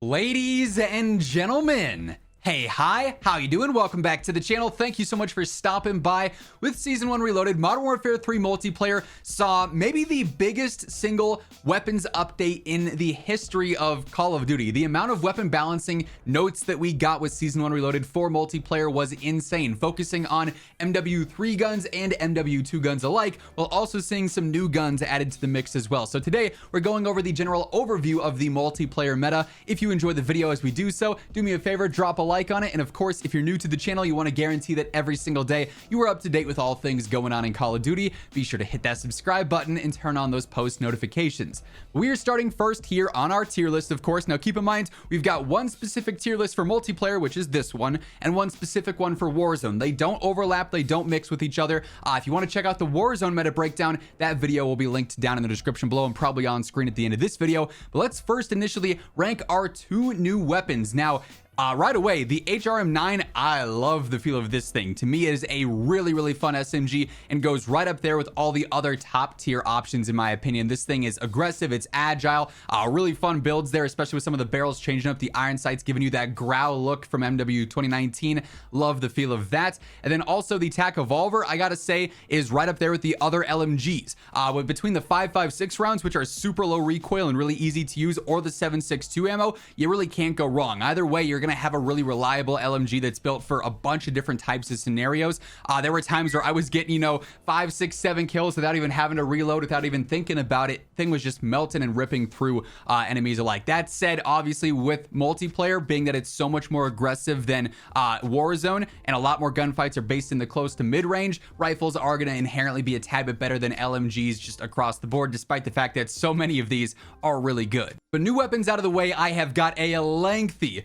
Ladies and gentlemen, hey, hi, how you doing? Welcome back to the channel. Thank you so much for stopping by. With Season 1 Reloaded, Modern Warfare 3 multiplayer saw maybe the biggest single weapons update in the history of Call of Duty. The amount of weapon balancing notes that we got with Season 1 Reloaded for multiplayer was insane, focusing on MW3 guns and MW2 guns alike, while also seeing some new guns added to the mix as well. So today, we're going over the general overview of the multiplayer meta. If you enjoyed the video as we do so, do me a favor, drop a like on it, and of course, if you're new to the channel, you want to guarantee that every single day you are up to date with all things going on in Call of Duty, be sure to hit that subscribe button and turn on those post notifications. We are starting first here on our tier list, of course. Now keep in mind, we've got one specific tier list for multiplayer, which is this one, and one specific one for Warzone. They don't overlap, they don't mix with each other. If you want to check out the Warzone meta breakdown, that video will be linked down in the description below and probably on screen at the end of this video. But let's first initially rank our two new weapons. Now, right away, the HRM9, I love the feel of this thing. To me, it is a really fun SMG and goes right up there with all the other top tier options in my opinion. This thing is aggressive, it's agile, really fun builds there, especially with some of the barrels changing up, the iron sights giving you that growl look from MW 2019. Love the feel of that. And then also the TAC Evolver, I gotta say, is right up there with the other LMGs. With between the 5.56 rounds, which are super low recoil and really easy to use, or the 7.62 ammo, you really can't go wrong. Either way, you're gonna have a really reliable LMG that's built for a bunch of different types of scenarios. There were times where I was getting, 5, 6, 7 kills without even having to reload, without even thinking about it. Thing was just melting and ripping through enemies alike. That said, obviously with multiplayer, being that it's so much more aggressive than Warzone, and a lot more gunfights are based in the close to mid-range, rifles are going to inherently be a tad bit better than LMGs just across the board, despite the fact that so many of these are really good. But new weapons out of the way, I have got a lengthy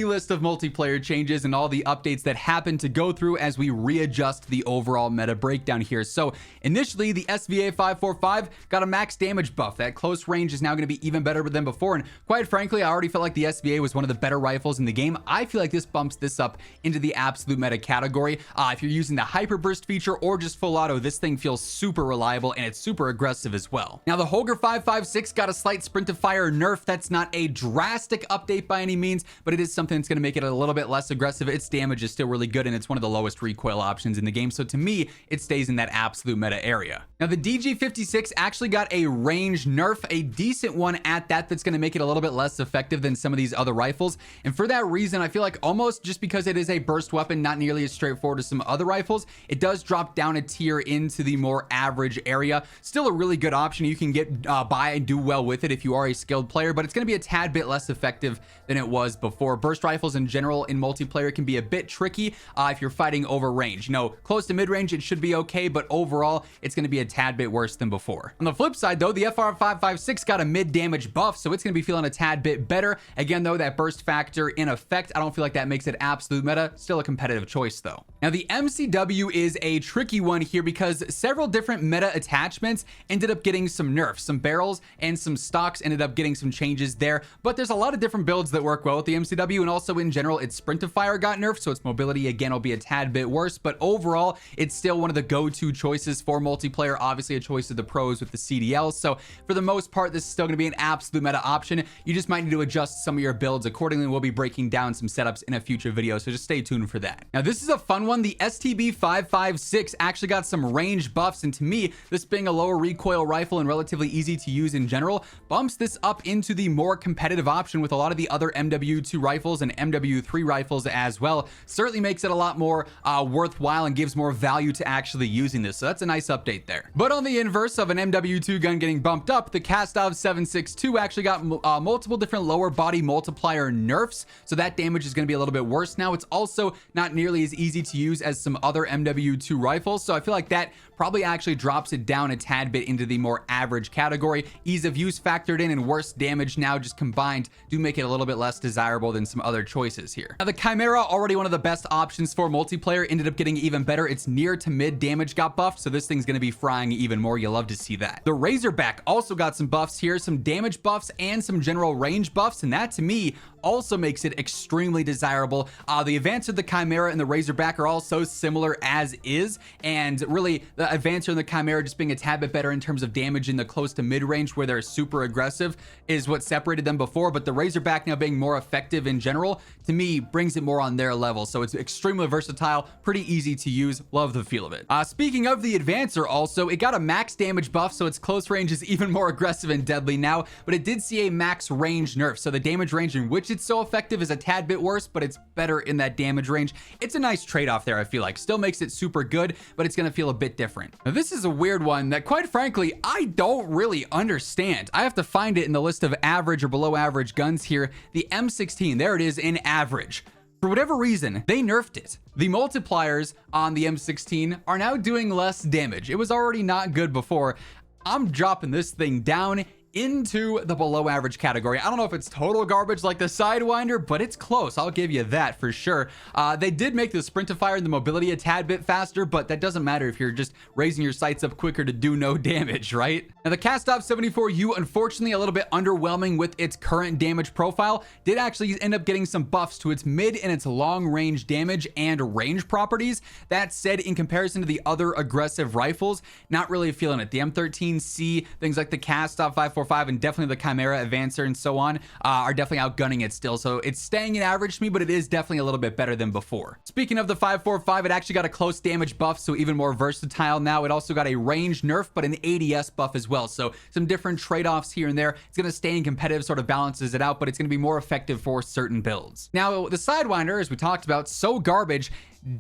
list of multiplayer changes and all the updates that happen to go through as we readjust the overall meta breakdown here. So initially, the SVA 545 got a max damage buff. That close range is now going to be even better than before, and quite frankly, I already felt like the SVA was one of the better rifles in the game. I feel like this bumps this up into the absolute meta category. If you're using the hyper burst feature or just full auto, this thing feels super reliable and it's super aggressive as well. Now the Holger 556 got a slight sprint to fire nerf. That's not a drastic update by any means, but it is something that's going to make it a little bit less aggressive. Its damage is still really good, and it's one of the lowest recoil options in the game. So to me, it stays in that absolute meta area. Now the DG56 actually got a range nerf, a decent one at that, that's going to make it a little bit less effective than some of these other rifles. And for that reason, I feel like almost just because it is a burst weapon, not nearly as straightforward as some other rifles, it does drop down a tier into the more average area. Still a really good option. You can get by and do well with it if you are a skilled player, but it's going to be a tad bit less effective than it was before. Burst rifles in general in multiplayer can be a bit tricky if you're fighting over range. Close to mid-range, it should be okay, but overall, it's going to be a tad bit worse than before. On the flip side, though, the FR556 got a mid-damage buff, so it's going to be feeling a tad bit better. Again, though, that burst factor in effect, I don't feel like that makes it absolute meta. Still a competitive choice, though. Now, the MCW is a tricky one here because several different meta attachments ended up getting some nerfs. Some barrels and some stocks ended up getting some changes there, but there's a lot of different builds that work well with the MCW, and also in general, its sprint to fire got nerfed, so its mobility again will be a tad bit worse, but overall, it's still one of the go-to choices for multiplayer. Obviously, a choice of the pros with the CDL, so for the most part, this is still going to be an absolute meta option. You just might need to adjust some of your builds accordingly. We'll be breaking down some setups in a future video, so just stay tuned for that. Now, this is a fun one. The STB 556 actually got some range buffs, and to me, this being a lower recoil rifle and relatively easy to use in general, bumps this up into the more competitive option with a lot of the other MW2 rifles and MW3 rifles as well. Certainly makes it a lot more worthwhile and gives more value to actually using this, so that's a nice update there. But on the inverse of an MW2 gun getting bumped up, the Kastov 7.62 actually got multiple different lower body multiplier nerfs, so that damage is going to be a little bit worse now. It's also not nearly as easy to use as some other MW2 rifles, so I feel like that probably actually drops it down a tad bit into the more average category. Ease of use factored in and worse damage now just combined do make it a little bit less desirable than some other choices here. Now the Chimera, already one of the best options for multiplayer, ended up getting even better. Its near to mid damage got buffed, so this thing's going to be frying even more. You'll love to see that. The Razorback also got some buffs here, some damage buffs and some general range buffs, and that to me also makes it extremely desirable. The advance of the Chimera and the Razorback are all so similar as is, and really the Advancer and the Chimera just being a tad bit better in terms of damage in the close to mid-range where they're super aggressive is what separated them before, but the Razorback now being more effective in general, to me, brings it more on their level. So it's extremely versatile, pretty easy to use, love the feel of it. Speaking of the Advancer also, it got a max damage buff, so its close range is even more aggressive and deadly now, but it did see a max range nerf, so the damage range in which it's so effective is a tad bit worse, but it's better in that damage range. It's a nice trade-off there, I feel like. Still makes it super good, but it's gonna feel a bit different. Now, this is a weird one that, quite frankly, I don't really understand. I have to find it in the list of average or below average guns here. The M16, there it is in average. For whatever reason, they nerfed it. The multipliers on the M16 are now doing less damage. It was already not good before. I'm dropping this thing down into the below average category. I don't know if it's total garbage like the Sidewinder, but it's close. I'll give you that for sure. They did make the sprint to fire and the mobility a tad bit faster, but that doesn't matter if you're just raising your sights up quicker to do no damage, right? Now the Cast-Off 74U, unfortunately a little bit underwhelming with its current damage profile, did actually end up getting some buffs to its mid and its long range damage and range properties. That said, in comparison to the other aggressive rifles, not really feeling it. The M13C, things like the Cast-Off 545 and definitely the Chimera Advancer and so on are definitely outgunning it still. So it's staying in average to me, but it is definitely a little bit better than before. Speaking of the 545, it actually got a close damage buff, so even more versatile now. It also got a range nerf, but an ADS buff as well. So some different trade-offs here and there. It's going to stay in competitive, sort of balances it out, but it's going to be more effective for certain builds. Now, the Sidewinder, as we talked about, so garbage,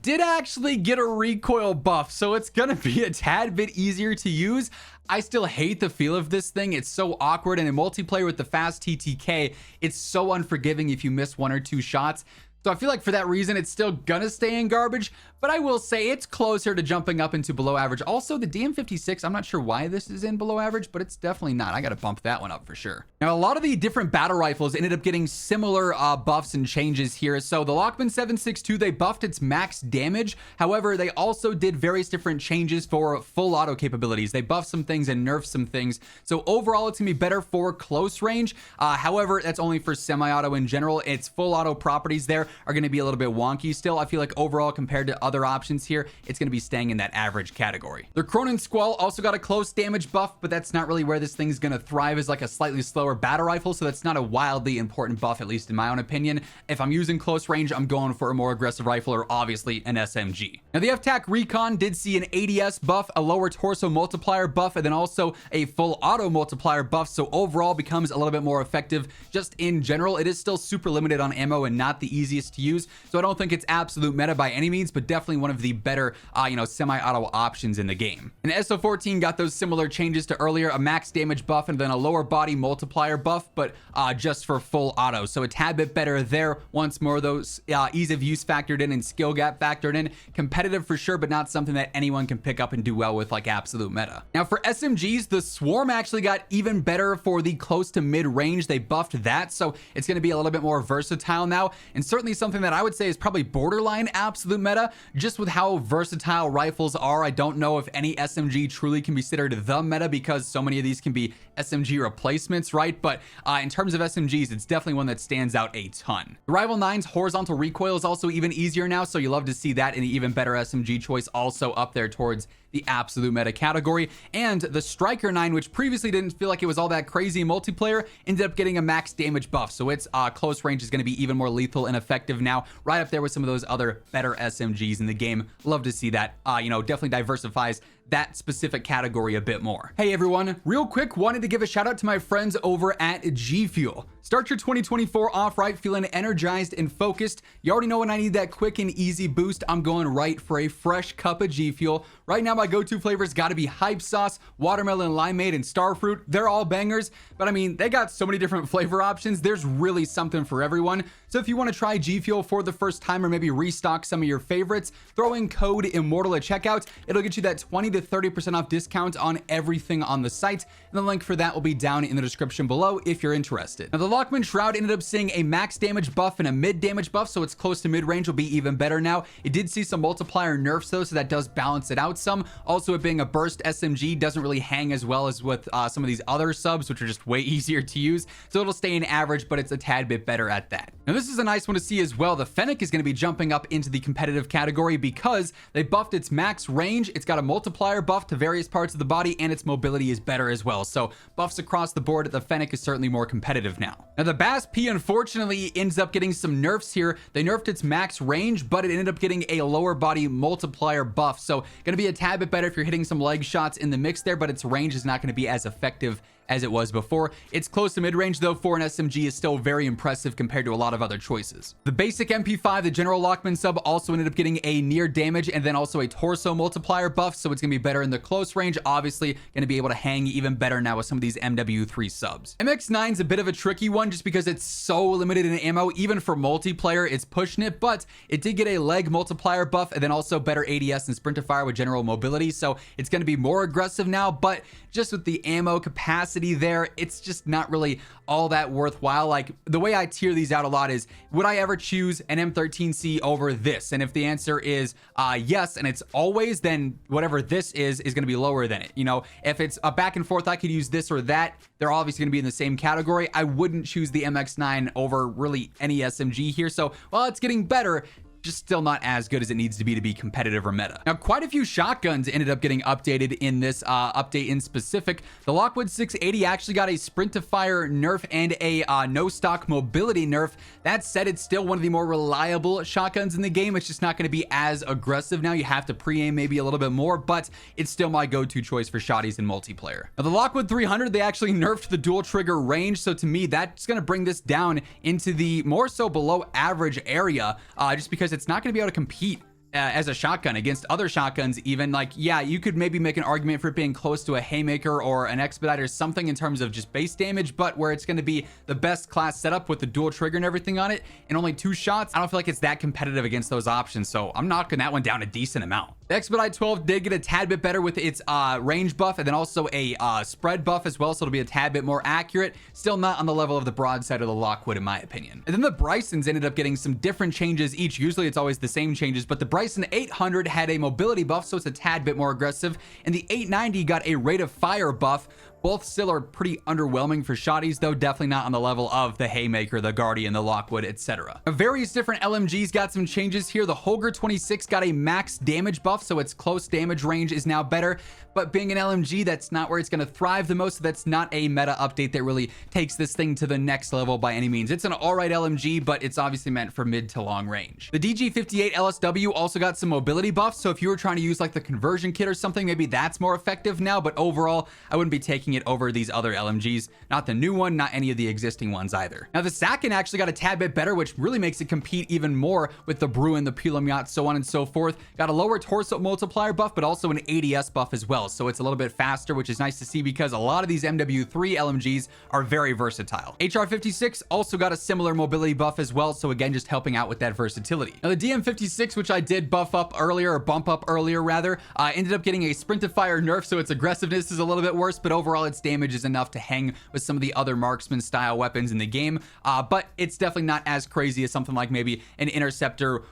did actually get a recoil buff, so it's gonna be a tad bit easier to use. I still hate the feel of this thing. It's so awkward, and in multiplayer with the fast TTK, it's so unforgiving if you miss one or two shots. So I feel like for that reason, it's still gonna stay in garbage, but I will say it's closer to jumping up into below average. Also, the DM56, I'm not sure why this is in below average, but it's definitely not. I gotta bump that one up for sure. Now, a lot of the different battle rifles ended up getting similar buffs and changes here. So the Lockman 7.62, they buffed its max damage. However, they also did various different changes for full auto capabilities. They buffed some things and nerfed some things. So overall, it's gonna be better for close range. However, that's only for semi-auto in general. Its full auto properties there are going to be a little bit wonky still. I feel like overall, compared to other options here, it's going to be staying in that average category. The Cronin Squall also got a close damage buff, but that's not really where this thing's going to thrive, as like a slightly slower battle rifle, so that's not a wildly important buff, at least in my own opinion. If I'm using close range, I'm going for a more aggressive rifle, or obviously an SMG. Now, the FTAC Recon did see an ADS buff, a lower torso multiplier buff, and then also a full auto multiplier buff, so overall becomes a little bit more effective. Just in general, it is still super limited on ammo and not the easiest to use, so I don't think it's absolute meta by any means, but definitely one of the better semi-auto options in the game. And SO14 got those similar changes to earlier, a max damage buff and then a lower body multiplier buff, but just for full auto, so a tad bit better there. Once more, those ease of use factored in and skill gap factored in. Competitive for sure, but not something that anyone can pick up and do well with like absolute meta. Now for SMGs, the Swarm actually got even better for the close to mid range. They buffed that, so it's going to be a little bit more versatile now, and certainly something that I would say is probably borderline absolute meta, just with how versatile rifles are. I don't know if any SMG truly can be considered the meta, because so many of these can be SMG replacements, right? But in terms of SMGs, it's definitely one that stands out a ton. The Rival 9's horizontal recoil is also even easier now, so you love to see that in an even better SMG choice, also up there towards the absolute meta category. And the Striker 9, which previously didn't feel like it was all that crazy in multiplayer, ended up getting a max damage buff, so its close range is going to be even more lethal and effective now, right up there with some of those other better SMGs in the game. Love to see that. Definitely diversifies that specific category a bit more. Hey everyone, real quick, wanted to give a shout out to my friends over at G Fuel. Start your 2024 off right feeling energized and focused. You already know when I need that quick and easy boost, I'm going right for a fresh cup of G Fuel. Right now, my go-to flavors got to be Hype Sauce, Watermelon Limeade, and Starfruit. They're all bangers, but I mean, they got so many different flavor options. There's really something for everyone. So if you want to try G Fuel for the first time, or maybe restock some of your favorites, throw in code WhosImmortal at checkout. It'll get you that 20 to 30% off discount on everything on the site, and the link for that will be down in the description below if you're interested. Now, the Lockman Shroud ended up seeing a max damage buff and a mid damage buff, so it's close to mid range will be even better now. It did see some multiplier nerfs though, so that does balance it out some. Also, it being a burst SMG doesn't really hang as well as with some of these other subs, which are just way easier to use, so it'll stay in average, but it's a tad bit better at that. Now this is a nice one to see as well. The Fennec is going to be jumping up into the competitive category because they buffed its max range. It's got a multiplier buff to various parts of the body, and its mobility is better as well. So buffs across the board. The Fennec is certainly more competitive now. Now the Bass P unfortunately ends up getting some nerfs here. They nerfed its max range, but it ended up getting a lower body multiplier buff. So going to be a tad bit better if you're hitting some leg shots in the mix there, but its range is not going to be as effective as it was before. It's close to mid-range though. For an SMG is still very impressive compared to a lot of other choices. The basic MP5, the General Lockman sub, also ended up getting a near damage and then also a torso multiplier buff, so it's gonna be better in the close range. Obviously gonna be able to hang even better now with some of these MW3 subs. MX9 is a bit of a tricky one just because it's so limited in ammo. Even for multiplayer, it's pushing it, but it did get a leg multiplier buff and then also better ADS and sprint to fire with general mobility, so it's gonna be more aggressive now. But just with the ammo capacity there, it's just not really all that worthwhile. Like, the way I tier these out a lot is, would I ever choose an M13C over this? And if the answer is yes, and it's always, then whatever this is going to be lower than it. You know, if it's a back and forth, I could use this or that, they're obviously going to be in the same category. I wouldn't choose the MX9 over really any SMG here. So while it's getting better, just still not as good as it needs to be competitive or meta. Now, quite a few shotguns ended up getting updated in this update in specific. The Lockwood 680 actually got a sprint to fire nerf and a no stock mobility nerf. That said, it's still one of the more reliable shotguns in the game. It's just not going to be as aggressive now. You have to pre-aim maybe a little bit more, but it's still my go-to choice for shotties in multiplayer. Now, the Lockwood 300, they actually nerfed the dual trigger range, so to me, that's going to bring this down into the more so below average area, just because it's not going to be able to compete as a shotgun against other shotguns. Even, like, yeah, you could maybe make an argument for it being close to a haymaker or an expedite or something in terms of just base damage, but where it's going to be the best class setup with the dual trigger and everything on it and only 2 shots, I don't feel like it's that competitive against those options, so I'm knocking that one down a decent amount. The Expedite 12 did get a tad bit better with its range buff and then also a spread buff as well, so it'll be a tad bit more accurate. Still not on the level of the broadside of the Lockwood in my opinion. And then the Brysons ended up getting some different changes each. Usually it's always the same changes, but the Bryson 800 had a mobility buff, so it's a tad bit more aggressive, and the 890 got a rate of fire buff. Both still are pretty underwhelming for shotties, though definitely not on the level of the Haymaker, the Guardian, the Lockwood, etc. Various different LMGs got some changes here. The Holger 26 got a max damage buff, so its close damage range is now better, but being an LMG, that's not where it's going to thrive the most, so that's not a meta update that really takes this thing to the next level by any means. It's an alright LMG, but it's obviously meant for mid to long range. The DG58 LSW also got some mobility buffs, so if you were trying to use like the conversion kit or something, maybe that's more effective now, but overall, I wouldn't be taking it over these other LMGs. Not the new one, not any of the existing ones either. Now the Sakin actually got a tad bit better, which really makes it compete even more with the Bruin, the Pilum Yacht, so on and so forth. Got a lower torso multiplier buff, but also an ADS buff as well, so it's a little bit faster, which is nice to see because a lot of these MW3 LMGs are very versatile. HR56 also got a similar mobility buff as well, so again, just helping out with that versatility. Now the DM56, which I did buff up earlier, or bump up earlier rather, ended up getting a sprint to fire nerf, so its aggressiveness is a little bit worse, but overall its damage is enough to hang with some of the other marksman style weapons in the game, but it's definitely not as crazy as something like maybe an Interceptor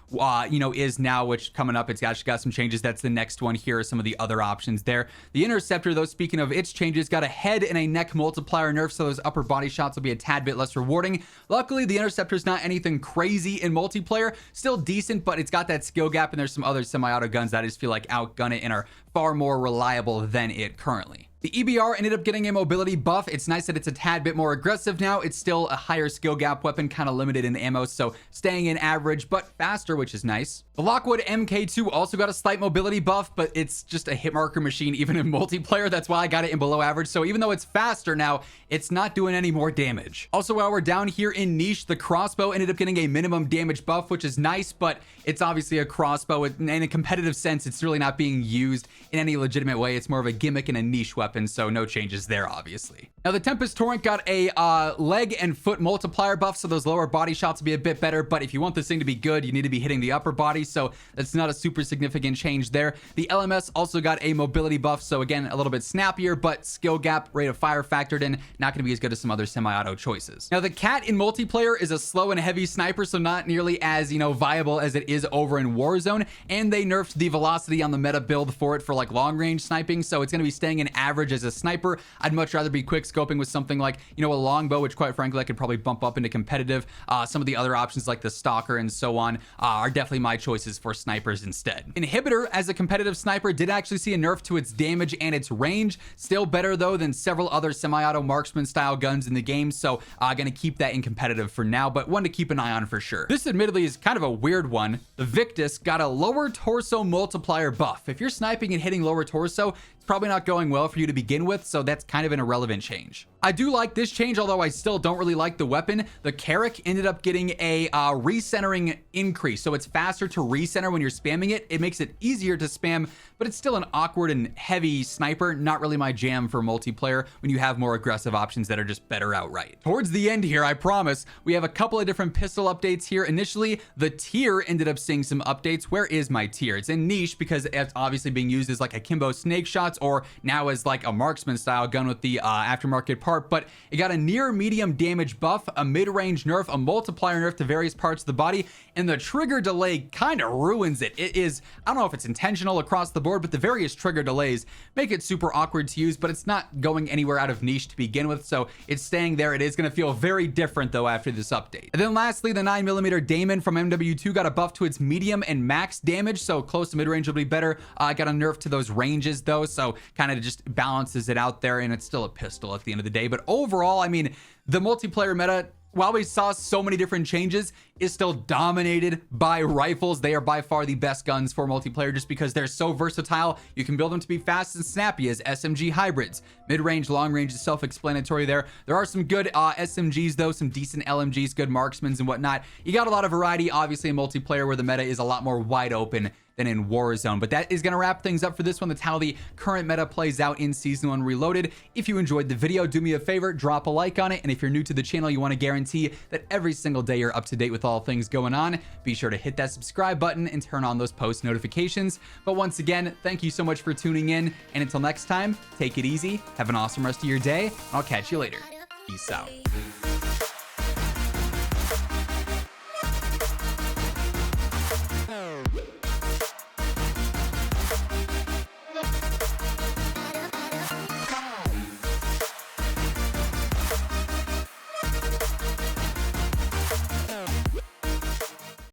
you know, is now, which coming up, it's actually got some changes. That's the next one. Here are some of the other options there. The Interceptor, though, speaking of its changes, got a head and a neck multiplier nerf, so those upper body shots will be a tad bit less rewarding. Luckily, the Interceptor is not anything crazy in multiplayer, still decent, but it's got that skill gap, and there's some other semi-auto guns that I just feel like outgun it and are far more reliable than it currently. The EBR ended up getting a mobility buff. It's nice that it's a tad bit more aggressive now. It's still a higher skill gap weapon, kind of limited in ammo, so staying in average, but faster, which is nice. The Lockwood MK2 also got a slight mobility buff, but it's just a hit marker machine even in multiplayer. That's why I got it in below average. So even though it's faster now, it's not doing any more damage. Also, while we're down here in niche, the crossbow ended up getting a minimum damage buff, which is nice, but it's obviously a crossbow. In a competitive sense, it's really not being used in any legitimate way. It's more of a gimmick and a niche weapon, so no changes there, obviously. Now, the Tempest Torrent got a leg and foot multiplier buff, so those lower body shots will be a bit better, but if you want this thing to be good, you need to be hitting the upper body, so that's not a super significant change there. The LMS also got a mobility buff, so again, a little bit snappier, but skill gap, rate of fire factored in, not going to be as good as some other semi-auto choices. Now, the Cat in multiplayer is a slow and heavy sniper, so not nearly as, you know, viable as it is over in Warzone, and they nerfed the velocity on the meta build for it for like long range sniping, so it's going to be staying in average coverage as a sniper. I'd much rather be quick scoping with something like, you know, a longbow, which quite frankly, I could probably bump up into competitive. Some of the other options like the stalker and so on are definitely my choices for snipers instead. Inhibitor as a competitive sniper did actually see a nerf to its damage and its range. Still better though than several other semi-auto marksman style guns in the game. So gonna keep that in competitive for now, but one to keep an eye on for sure. This admittedly is kind of a weird one. The Victus got a lower torso multiplier buff. If you're sniping and hitting lower torso, it's probably not going well for you to begin with, so that's kind of an irrelevant change. I do like this change, although I still don't really like the weapon. The Carrack ended up getting a recentering increase, so it's faster to recenter when you're spamming it. It makes it easier to spam, but it's still an awkward and heavy sniper. Not really my jam for multiplayer when you have more aggressive options that are just better outright. Towards the end here, I promise, we have a couple of different pistol updates here. Initially, the tier ended up seeing some updates. Where is my tier? It's in niche because it's obviously being used as like akimbo snake shots, or now as like a marksman style gun with the aftermarket part, but it got a near medium damage buff, a mid-range nerf, a multiplier nerf to various parts of the body, and the trigger delay kind of ruins it. It is, I don't know if it's intentional across the board, but the various trigger delays make it super awkward to use, but it's not going anywhere out of niche to begin with, so it's staying there. It is going to feel very different though after this update. And then lastly, the 9mm Damon from MW2 got a buff to its medium and max damage, so close to mid-range will be better. Got a nerf to those ranges though, so kind of just balances it out there, and it's still a pistol at the end of the day. But overall, I mean, the multiplayer meta, while we saw so many different changes, is still dominated by rifles. They are by far the best guns for multiplayer just because they're so versatile. You can build them to be fast and snappy as SMG hybrids. Mid-range, long-range is self-explanatory there. There are some good SMGs though, some decent LMGs, good marksmans and whatnot. You got a lot of variety, obviously, in multiplayer where the meta is a lot more wide open than in Warzone. But that is going to wrap things up for this one. That's how the current meta plays out in Season 1 Reloaded. If you enjoyed the video, do me a favor, drop a like on it. And if you're new to the channel, you want to guarantee that every single day you're up to date with all things going on, be sure to hit that subscribe button and turn on those post notifications. But once again, thank you so much for tuning in. And until next time, take it easy, have an awesome rest of your day. I'll catch you later. Peace out.